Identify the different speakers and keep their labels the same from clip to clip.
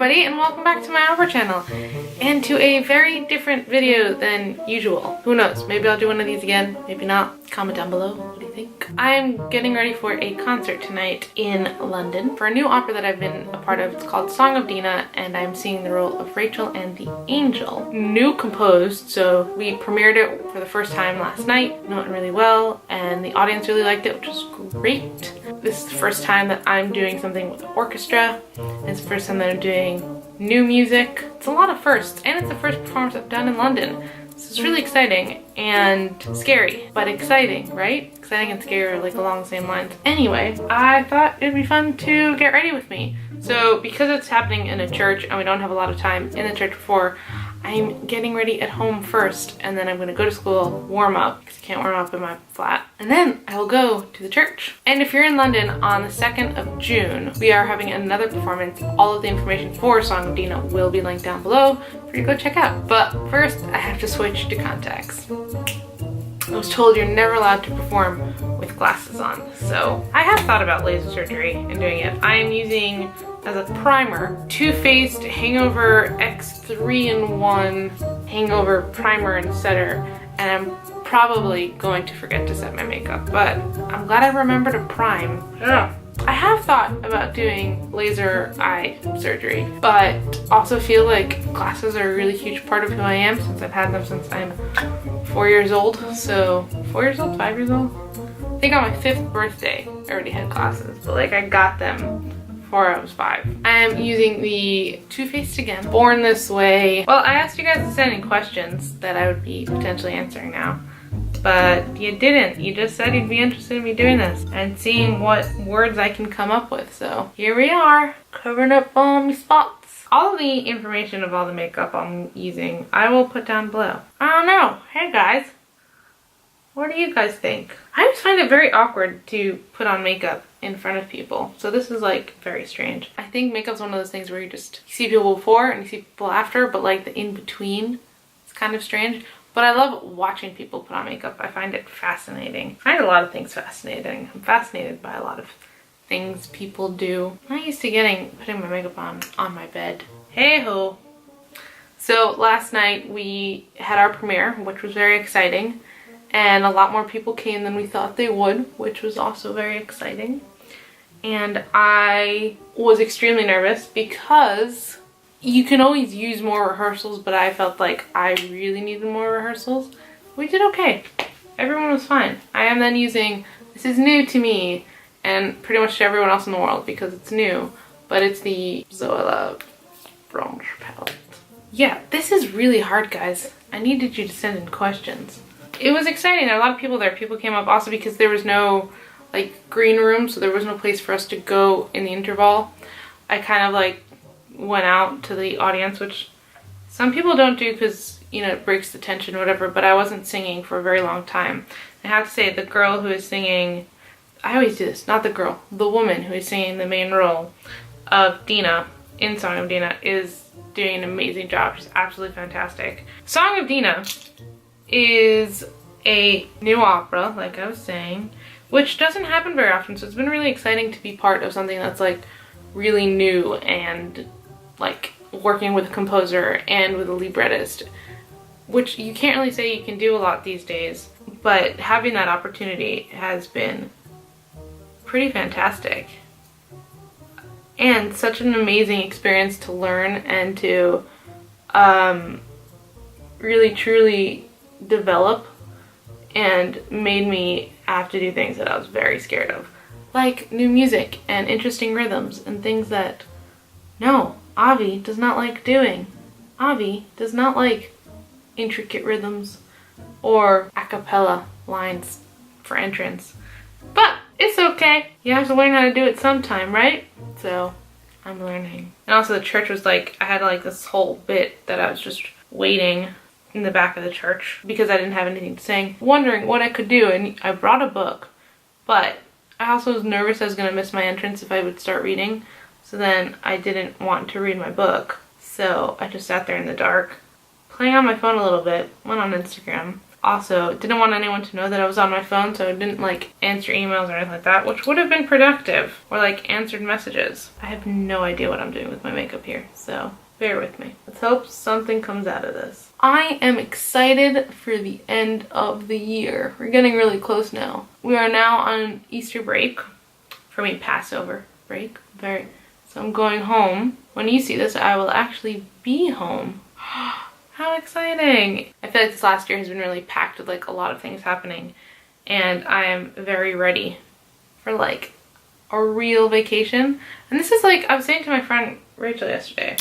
Speaker 1: everybody, and welcome back to my Opera channel and to a very different video than usual. Who knows, maybe I'll do one of these again, maybe not. Comment down below, what do you think? I'm getting ready for a concert tonight in London for a new opera that I've been a part of. It's called Song of Dina, and I'm singing the role of Rachel and the Angel. New composed, so we premiered it for the first time last night. It went really well, and the audience really liked it, which was great. This is the first time that I'm doing something with the orchestra. It's the first time that I'm doing new music. It's a lot of firsts, and it's the first performance I've done in London. So it's really exciting and scary, but exciting, right? Exciting and scary are like along the same lines. Anyway, I thought it'd be fun to get ready with me. So because it's happening in a church and we don't have a lot of time in the church before, I'm getting ready at home first, and then I'm gonna go to school, warm up, because I can't warm up in my flat, and then I will go to the church. And if you're in London on the 2nd of June, we are having another performance. All of the information for Song of Dina will be linked down below for you to go check out. But first, I have to switch to contacts. I was told you're never allowed to perform with glasses on, so I have thought about laser surgery and doing it. I am using as a primer TooFaced Hangover X3-in-1 Hangover Primer and Setter, and I'm probably going to forget to set my makeup, but I'm glad I remembered to prime. Ugh. I have thought about doing laser eye surgery, but also feel like glasses are a really huge part of who I am since I've had them since I'm 4 years old. So 4 years old, 5 years old? I think on my 5th birthday I already had glasses, but like I got them before I was 5. I'm using the TooFaced again, Born This Way. Well, I asked you guys to send in questions that I would be potentially answering now, but you didn't. You just said you'd be interested in me doing this and seeing what words I can come up with. So here we are, covering up all my spots. All of the information of all the makeup I'm using, I will put down below. I don't know. Hey guys, what do you guys think? I always find it very awkward to put on makeup in front of people. So this is like very strange. I think makeup's one of those things where you see people before and you see people after, but like the in-between is kind of strange. But I love watching people put on makeup. I find it fascinating. I find a lot of things fascinating. I'm fascinated by a lot of things people do. I'm not used to putting my makeup on my bed. Hey ho. So last night we had our premiere, which was very exciting. And a lot more people came than we thought they would, which was also very exciting. And I was extremely nervous because you can always use more rehearsals, but I felt like I really needed more rehearsals. We did okay. Everyone was fine. I am then using, this is new to me and pretty much to everyone else in the world because it's new, but it's the Zoella bronze palette. Yeah, this is really hard, guys. I needed you to send in questions. It was exciting. There were a lot of people there. People came up also because there was no like green room, so there was no place for us to go in the interval. I kind of like went out to the audience, which some people don't do because, you know, it breaks the tension or whatever, but I wasn't singing for a very long time. I have to say, the girl who is singing, I always do this, not the girl, the woman who is singing the main role of Dina in Song of Dina is doing an amazing job. She's absolutely fantastic. Song of Dina is a new opera, like I was saying, which doesn't happen very often, so it's been really exciting to be part of something that's like really new and like working with a composer and with a librettist, which you can't really say you can do a lot these days, but having that opportunity has been pretty fantastic and such an amazing experience to learn and to really truly develop, and made me have to do things that I was very scared of, like new music and interesting rhythms and things that, no, Avi does not like doing. Avi does not like intricate rhythms or a cappella lines for entrance. But it's okay. You have to learn how to do it sometime, right? So I'm learning. And also the church was like, I had like this whole bit that I was just waiting in the back of the church because I didn't have anything to sing, wondering what I could do, and I brought a book, but I also was nervous I was going to miss my entrance if I would start reading, so then I didn't want to read my book, so I just sat there in the dark, playing on my phone a little bit, went on Instagram, Also, didn't want anyone to know that I was on my phone, so I didn't like answer emails or anything like that, which would have been productive, or like answered messages. I have no idea what I'm doing with my makeup here, so bear with me. Let's hope something comes out of this. I am excited for the end of the year. We're getting really close now. We are now on Easter break. For me, Passover break. So I'm going home. When you see this, I will actually be home. How exciting! I feel like this last year has been really packed with like a lot of things happening, and I am very ready for like a real vacation. And this is like, I was saying to my friend Rachel yesterday,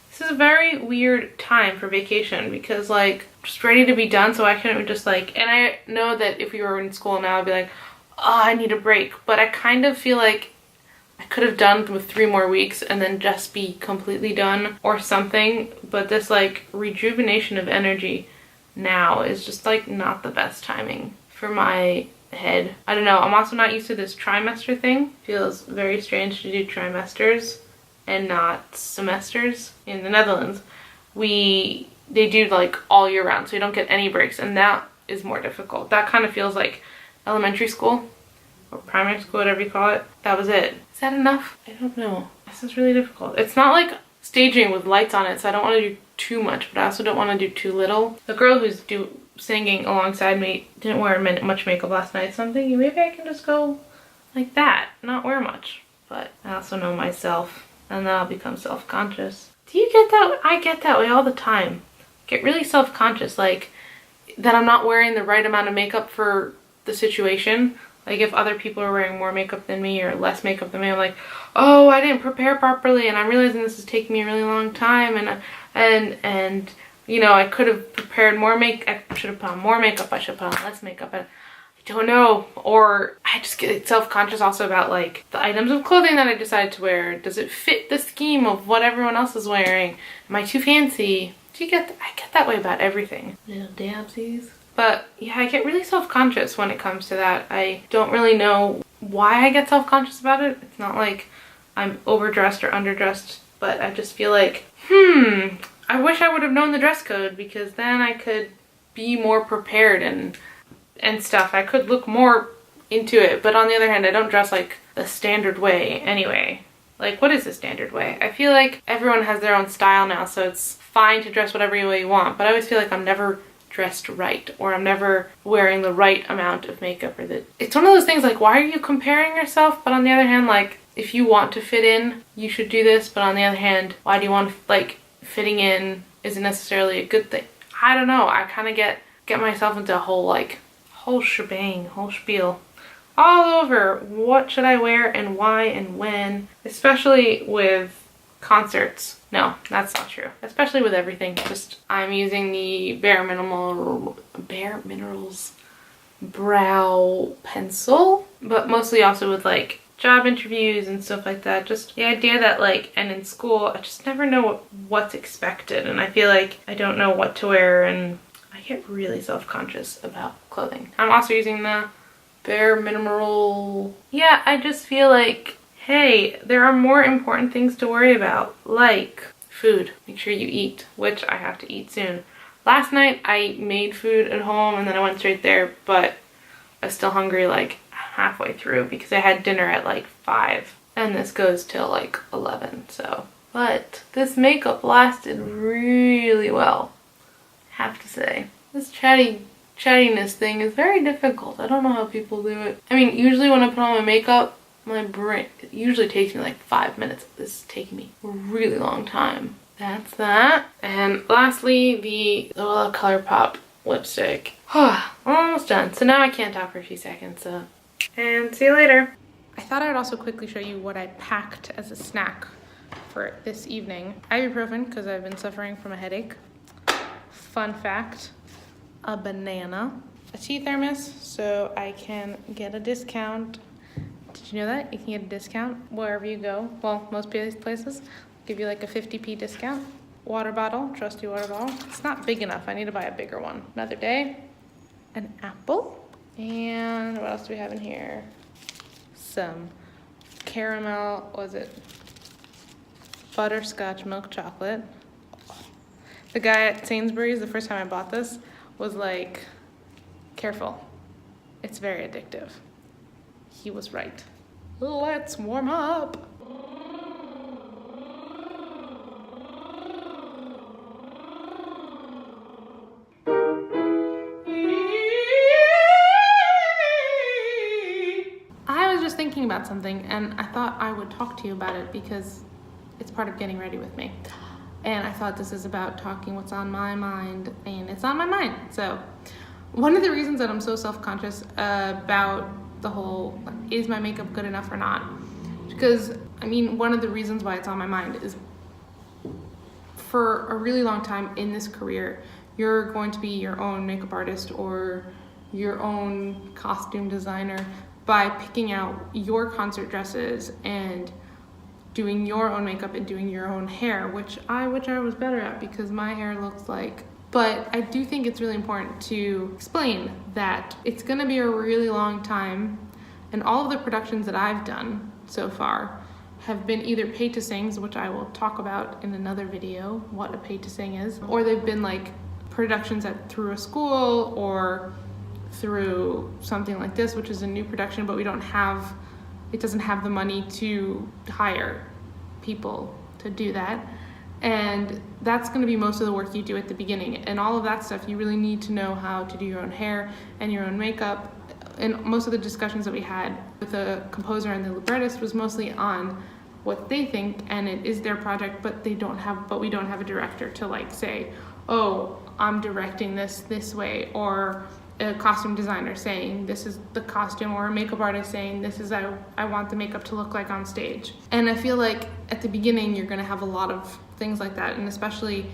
Speaker 1: this is a very weird time for vacation because like just ready to be done, so I couldn't just like, and I know that if we were in school now I'd be like, oh, I need a break, but I kind of feel like I could have done with 3 more weeks and then just be completely done or something, but this like rejuvenation of energy now is just like not the best timing for my head. I don't know, I'm also not used to this trimester thing. Feels very strange to do trimesters and not semesters. In the Netherlands, they do like all year round, so you don't get any breaks, and that is more difficult. That kind of feels like elementary school or primary school, whatever you call it. That was it. Is that enough? I don't know. This is really difficult. It's not like staging with lights on it, so I don't want to do too much, but I also don't want to do too little. The girl who's singing alongside me didn't wear much makeup last night, so I'm thinking maybe I can just go like that, not wear much. But I also know myself, and then I'll become self-conscious. Do you get that? I get that way all the time. Get really self-conscious, like that I'm not wearing the right amount of makeup for the situation. Like if other people are wearing more makeup than me or less makeup than me, I'm like, oh, I didn't prepare properly, and I'm realizing this is taking me a really long time, and you know, I could have prepared more makeup. I should have put on more makeup. I should put on less makeup. I don't know. Or I just get self-conscious also about like the items of clothing that I decided to wear. Does it fit the scheme of what everyone else is wearing? Am I too fancy? I get that way about everything. Little dabsies. But yeah, I get really self-conscious when it comes to that. I don't really know why I get self-conscious about it. It's not like I'm overdressed or underdressed, but I just feel like, I wish I would have known the dress code, because then I could be more prepared and stuff. I could look more into it, but on the other hand, I don't dress like the standard way anyway. Like, what is the standard way? I feel like everyone has their own style now, so it's fine to dress whatever way you want, but I always feel like I'm never dressed right, or I'm never wearing the right amount of makeup, or that it's one of those things like, why are you comparing yourself? But on the other hand, like, if you want to fit in, you should do this, but on the other hand, why do you want to, like, fitting in isn't necessarily a good thing? I don't know. I kind of get myself into a whole shebang, whole spiel all over what should I wear and why and when, especially with concerts. No, that's not true. Especially with everything. Just, I'm using the Bare Minerals brow pencil, but mostly also with like job interviews and stuff like that. Just the idea that like, and in school, I just never know what's expected, and I feel like I don't know what to wear, and I get really self-conscious about clothing. I'm also using the Bare Mineral. Yeah, I just feel like, hey, there are more important things to worry about, like food. Make sure you eat, which I have to eat soon. Last night I made food at home and then I went straight there, but I was still hungry like halfway through because I had dinner at like 5 and this goes till like 11, so. But this makeup lasted really well, I have to say. This chattiness thing is very difficult. I don't know how people do it. I mean, usually when I put on my makeup, my brain, it usually takes me like 5 minutes. This is taking me a really long time. That's that. And lastly, the Lola ColourPop lipstick. Almost done. So now I can't talk for a few seconds. And see you later. I thought I would also quickly show you what I packed as a snack for this evening. Ibuprofen, because I've been suffering from a headache. Fun fact, a banana. A tea thermos, so I can get a discount. Did you know that? You can get a discount wherever you go. Well, most places give you like a 50p discount. Water bottle, trusty water bottle. It's not big enough. I need to buy a bigger one. Another day. An apple. And what else do we have in here? Some caramel, was it butterscotch milk chocolate. The guy at Sainsbury's, the first time I bought this, was like, Careful. It's very addictive. He was right. Let's warm up. I was just thinking about something and I thought I would talk to you about it because it's part of getting ready with me. And I thought this is about talking what's on my mind, and it's on my mind. So one of the reasons that I'm so self-conscious about the whole, is my makeup good enough or not? Because, I mean, one of the reasons why it's on my mind is for a really long time in this career, you're going to be your own makeup artist or your own costume designer by picking out your concert dresses and doing your own makeup and doing your own hair, which I was better at because my hair looks like. But I do think it's really important to explain that it's gonna be a really long time, and all of the productions that I've done so far have been either pay to sings, which I will talk about in another video, what a pay to sing is, or they've been like productions through a school or through something like this, which is a new production, but it doesn't have the money to hire people to do that. And that's gonna be most of the work you do at the beginning. And all of that stuff, you really need to know how to do your own hair and your own makeup. And most of the discussions that we had with the composer and the librettist was mostly on what they think, and it is their project, but we don't have a director to like say, oh, I'm directing this way, or a costume designer saying this is the costume, or a makeup artist saying this is I want the makeup to look like on stage. And I feel like at the beginning you're gonna have a lot of things like that, and especially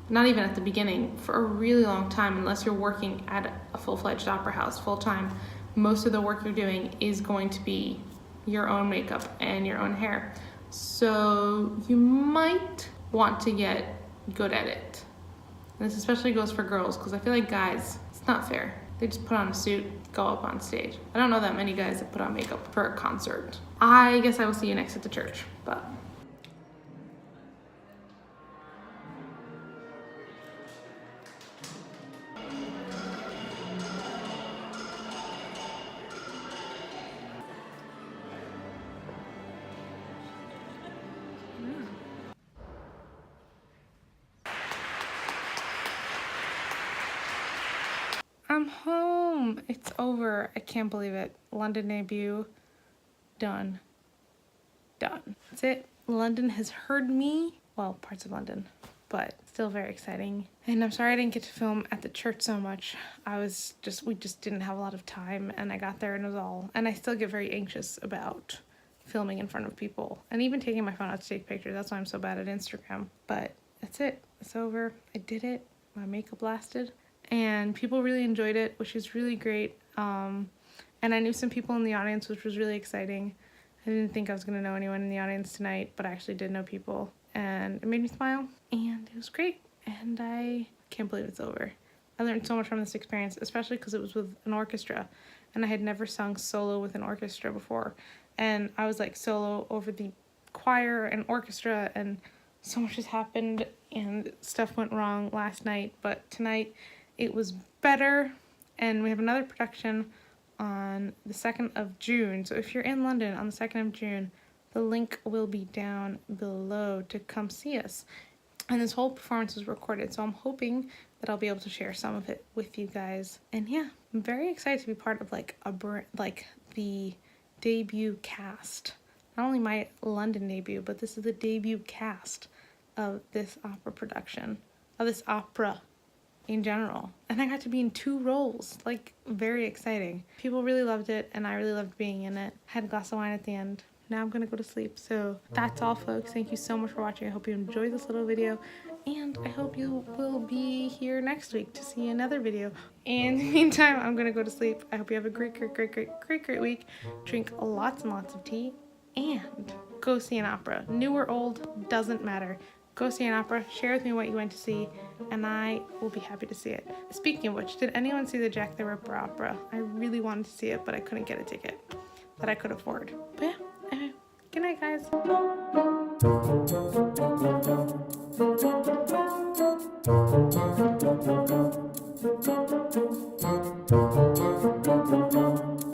Speaker 1: not even at the beginning, for a really long time, unless you're working at a full-fledged opera house full-time, most of the work you're doing is going to be your own makeup and your own hair. So you might want to get good at it. And this especially goes for girls, because I feel like guys, it's not fair. They just put on a suit, go up on stage. I don't know that many guys that put on makeup for a concert. I guess I will see you next at the church, but. I'm home. It's over. I can't believe it. London debut. Done. That's it. London has heard me. Well, parts of London, but still very exciting. And I'm sorry I didn't get to film at the church so much. We just didn't have a lot of time, and I got there and it was all, and I still get very anxious about filming in front of people and even taking my phone out to take pictures. That's why I'm so bad at Instagram. But that's it. It's over. I did it. My makeup lasted. And people really enjoyed it, which is really great. And I knew some people in the audience, which was really exciting. I didn't think I was gonna know anyone in the audience tonight, but I actually did know people, and it made me smile, and it was great. And I can't believe it's over. I learned so much from this experience, especially because it was with an orchestra, and I had never sung solo with an orchestra before. And I was like solo over the choir and orchestra, and so much has happened, and stuff went wrong last night, but tonight it was better. And we have another production on the 2nd of June. So if you're in London on the 2nd of June, the link will be down below to come see us. And this whole performance was recorded, so I'm hoping that I'll be able to share some of it with you guys. And yeah, I'm very excited to be part of like the debut cast. Not only my London debut, but this is the debut cast of this opera production, of this opera in general. And I got to be in 2 roles, like very exciting. People really loved it, and I really loved being in it. Had a glass of wine at the end. Now I'm gonna go to sleep. So that's all, folks. Thank you so much for watching. I hope you enjoyed this little video, and I hope you will be here next week to see another video. In the meantime, I'm gonna go to sleep. I hope you have a great week. Drink lots and lots of tea, and go see an opera. New or old, doesn't matter. Go see an opera, share with me what you went to see, and I will be happy to see it. Speaking of which, did anyone see the Jack the Ripper opera? I really wanted to see it, but I couldn't get a ticket that I could afford. But yeah, anyway, good night, guys.